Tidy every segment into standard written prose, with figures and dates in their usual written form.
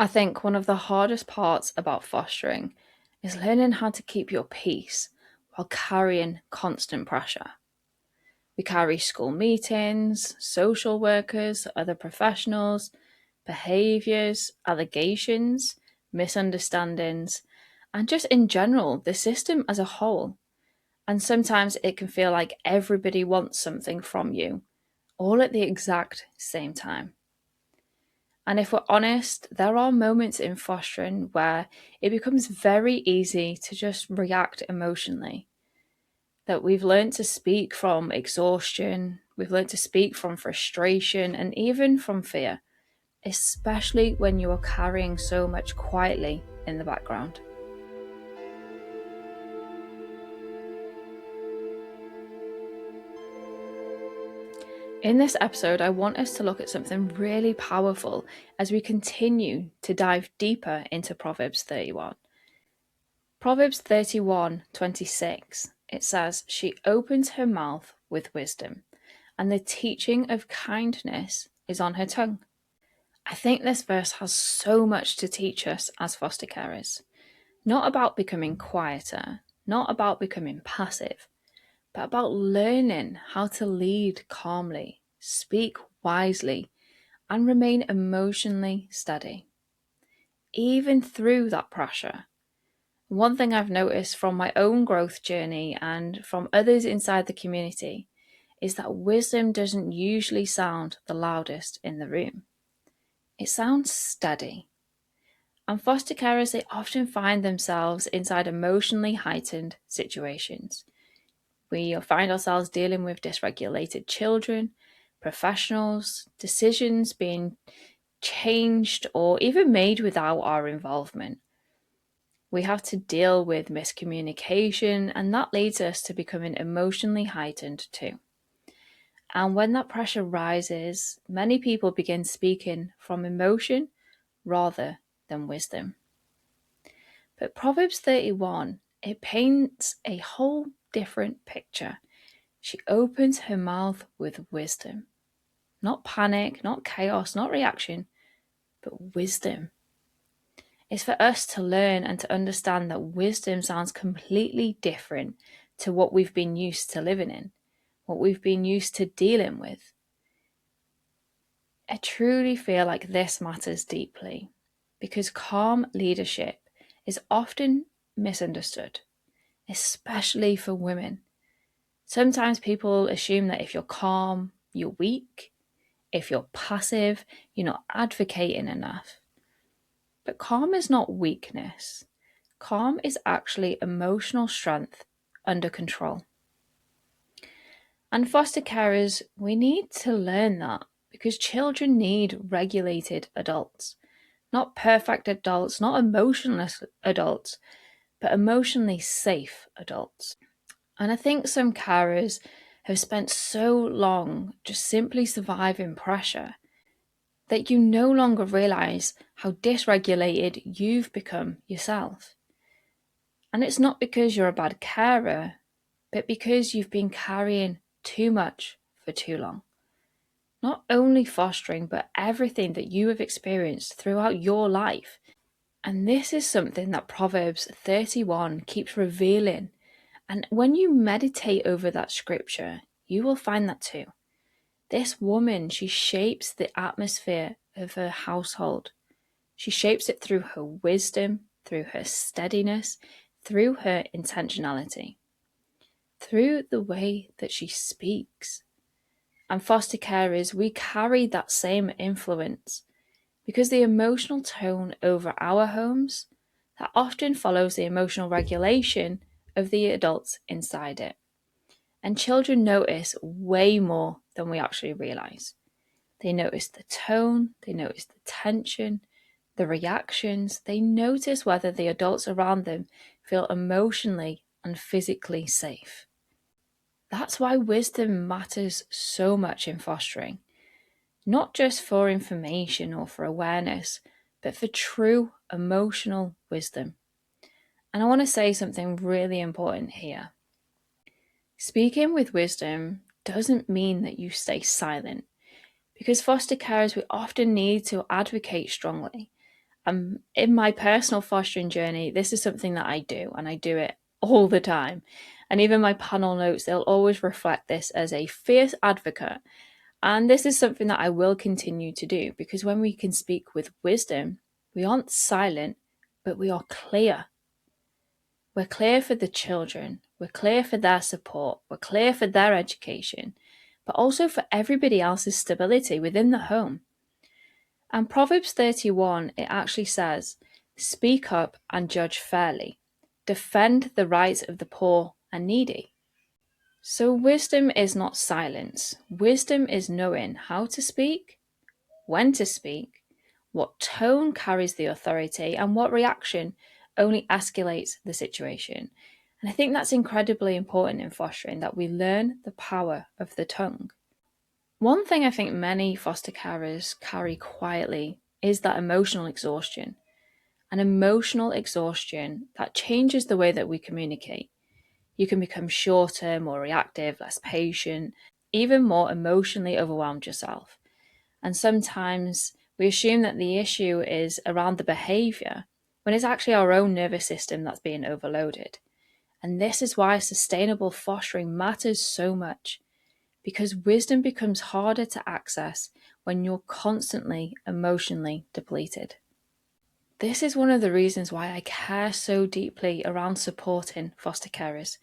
I think one of the hardest parts about fostering is learning how to keep your peace while carrying constant pressure. We carry school meetings, social workers, other professionals, behaviours, allegations, misunderstandings, and just in general, the system as a whole. And sometimes it can feel like everybody wants something from you, all at the exact same time. And if we're honest, there are moments in fostering where it becomes very easy to just react emotionally. That we've learned to speak from exhaustion, we've learned to speak from frustration, and even from fear, especially when you are carrying so much quietly in the background. In this episode, I want us to look at something really powerful as we continue to dive deeper into Proverbs 31. Proverbs 31:26, it says, "She opens her mouth with wisdom, and the teaching of kindness is on her tongue." I think this verse has so much to teach us as foster carers. Not about becoming quieter, not about becoming passive, but about learning how to lead calmly, speak wisely, and remain emotionally steady, even through that pressure. One thing I've noticed from my own growth journey and from others inside the community is that wisdom doesn't usually sound the loudest in the room. It sounds steady. And foster carers, they often find themselves inside emotionally heightened situations. We find ourselves dealing with dysregulated children, professionals, decisions being changed or even made without our involvement. We have to deal with miscommunication, and that leads us to becoming emotionally heightened too. And when that pressure rises, many people begin speaking from emotion rather than wisdom. But Proverbs 31, it paints a whole different picture. She opens her mouth with wisdom. Not panic, not chaos, not reaction, but wisdom. It's for us to learn and to understand that wisdom sounds completely different to what we've been used to living in, what we've been used to dealing with. I truly feel like this matters deeply because calm leadership is often misunderstood, especially for women. Sometimes people assume that if you're calm, you're weak. If you're passive, you're not advocating enough. But calm is not weakness. Calm is actually emotional strength under control. And foster carers, we need to learn that because children need regulated adults. Not perfect adults, not emotionless adults, but emotionally safe adults. And I think some carers have spent so long just simply surviving pressure that you no longer realise how dysregulated you've become yourself. And it's not because you're a bad carer, but because you've been carrying too much for too long. Not only fostering, but everything that you have experienced throughout your life. And this is something that Proverbs 31 keeps revealing. And when you meditate over that scripture, you will find that too. This woman, she shapes the atmosphere of her household. She shapes it through her wisdom, through her steadiness, through her intentionality, through the way that she speaks. And foster carers, we carry that same influence because the emotional tone over our homes, that often follows the emotional regulation of the adults inside it. And children notice way more than we actually realise. They notice the tone, they notice the tension, the reactions, they notice whether the adults around them feel emotionally and physically safe. That's why wisdom matters so much in fostering, not just for information or for awareness, but for true emotional wisdom. And I want to say something really important here. Speaking with wisdom doesn't mean that you stay silent, because foster carers, we often need to advocate strongly. In my personal fostering journey, this is something that I do, and I do it all the time. And even my panel notes, they'll always reflect this as a fierce advocate. And this is something that I will continue to do, because when we can speak with wisdom, we aren't silent, but we are clear. We're clear for the children, we're clear for their support, we're clear for their education, but also for everybody else's stability within the home. And Proverbs 31, it actually says, speak up and judge fairly. Defend the rights of the poor and needy. So wisdom is not silence. Wisdom is knowing how to speak, when to speak, what tone carries the authority, and what reaction only escalates the situation. And I think that's incredibly important in fostering, that we learn the power of the tongue. One thing I think many foster carers carry quietly is that emotional exhaustion. An emotional exhaustion that changes the way that we communicate. You can become shorter, more reactive, less patient, even more emotionally overwhelmed yourself. And sometimes we assume that the issue is around the behaviour, when it's actually our own nervous system that's being overloaded. And this is why sustainable fostering matters so much, because wisdom becomes harder to access when you're constantly emotionally depleted. This is one of the reasons why I care so deeply around supporting foster carers,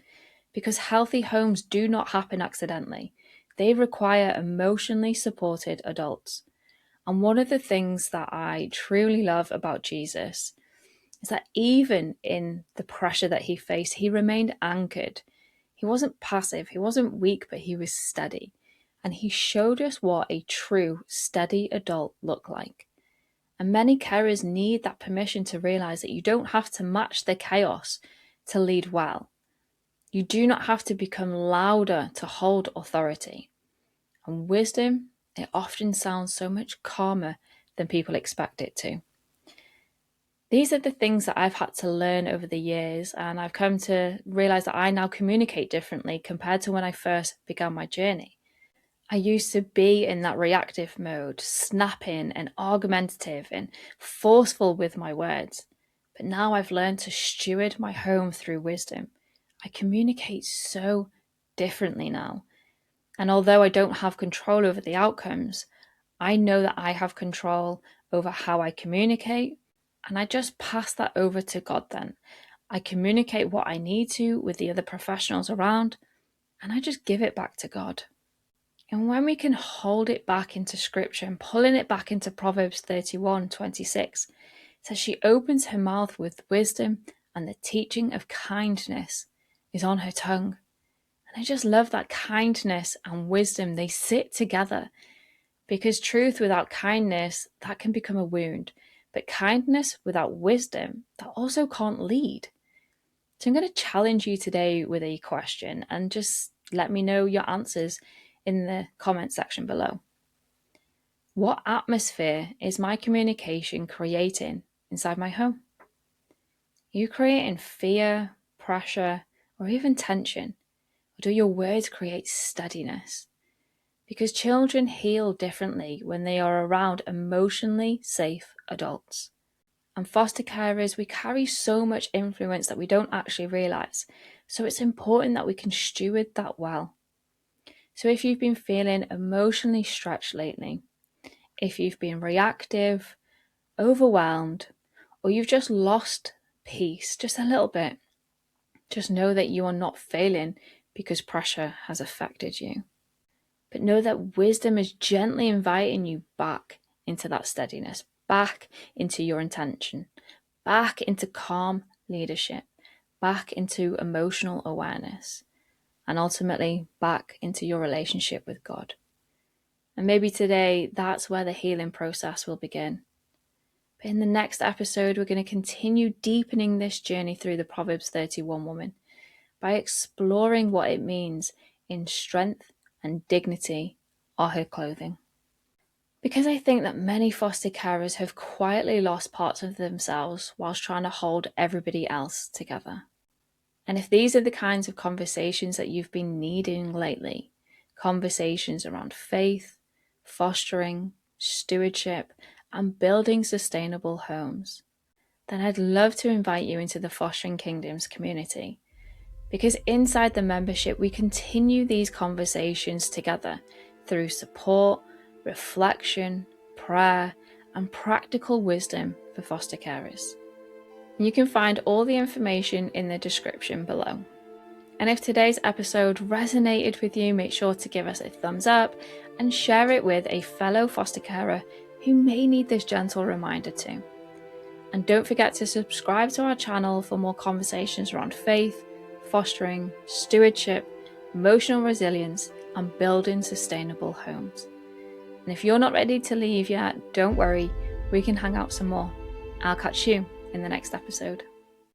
because healthy homes do not happen accidentally. They require emotionally supported adults. And one of the things that I truly love about Jesus is that even in the pressure that he faced, he remained anchored. He wasn't passive, he wasn't weak, but he was steady. And he showed us what a true, steady adult looked like. And many carers need that permission to realize that you don't have to match the chaos to lead well. You do not have to become louder to hold authority. And wisdom, it often sounds so much calmer than people expect it to. These are the things that I've had to learn over the years, and I've come to realize that I now communicate differently compared to when I first began my journey. I used to be in that reactive mode, snapping and argumentative and forceful with my words. But now I've learned to steward my home through wisdom. I communicate so differently now. And although I don't have control over the outcomes, I know that I have control over how I communicate. And I just pass that over to God then. I communicate what I need to with the other professionals around, and I just give it back to God. And when we can hold it back into scripture and pulling it back into Proverbs 31:26, it says she opens her mouth with wisdom, and the teaching of kindness is on her tongue. And I just love that kindness and wisdom, they sit together, because truth without kindness, that can become a wound. But kindness without wisdom, that also can't lead. So I'm going to challenge you today with a question, and just let me know your answers in the comment section below. What atmosphere is my communication creating inside my home? Are you creating fear, pressure, or even tension? Or do your words create steadiness? Because children heal differently when they are around emotionally safe adults. And foster carers, we carry so much influence that we don't actually realise. So it's important that we can steward that well. So if you've been feeling emotionally stretched lately, if you've been reactive, overwhelmed, or you've just lost peace just a little bit, just know that you are not failing because pressure has affected you. But know that wisdom is gently inviting you back into that steadiness, back into your intention, back into calm leadership, back into emotional awareness, and ultimately back into your relationship with God. And maybe today, that's where the healing process will begin. But in the next episode, we're going to continue deepening this journey through the Proverbs 31 woman by exploring what it means in strength and dignity are her clothing. Because I think that many foster carers have quietly lost parts of themselves whilst trying to hold everybody else together. And if these are the kinds of conversations that you've been needing lately, conversations around faith, fostering, stewardship, and building sustainable homes, then I'd love to invite you into the Fostering Kingdoms community. Because inside the membership, we continue these conversations together through support, reflection, prayer, and practical wisdom for foster carers. You can find all the information in the description below. And if today's episode resonated with you, make sure to give us a thumbs up and share it with a fellow foster carer who may need this gentle reminder too. And don't forget to subscribe to our channel for more conversations around faith, fostering, stewardship, emotional resilience, and building sustainable homes. And if you're not ready to leave yet, don't worry, we can hang out some more. I'll catch you in the next episode.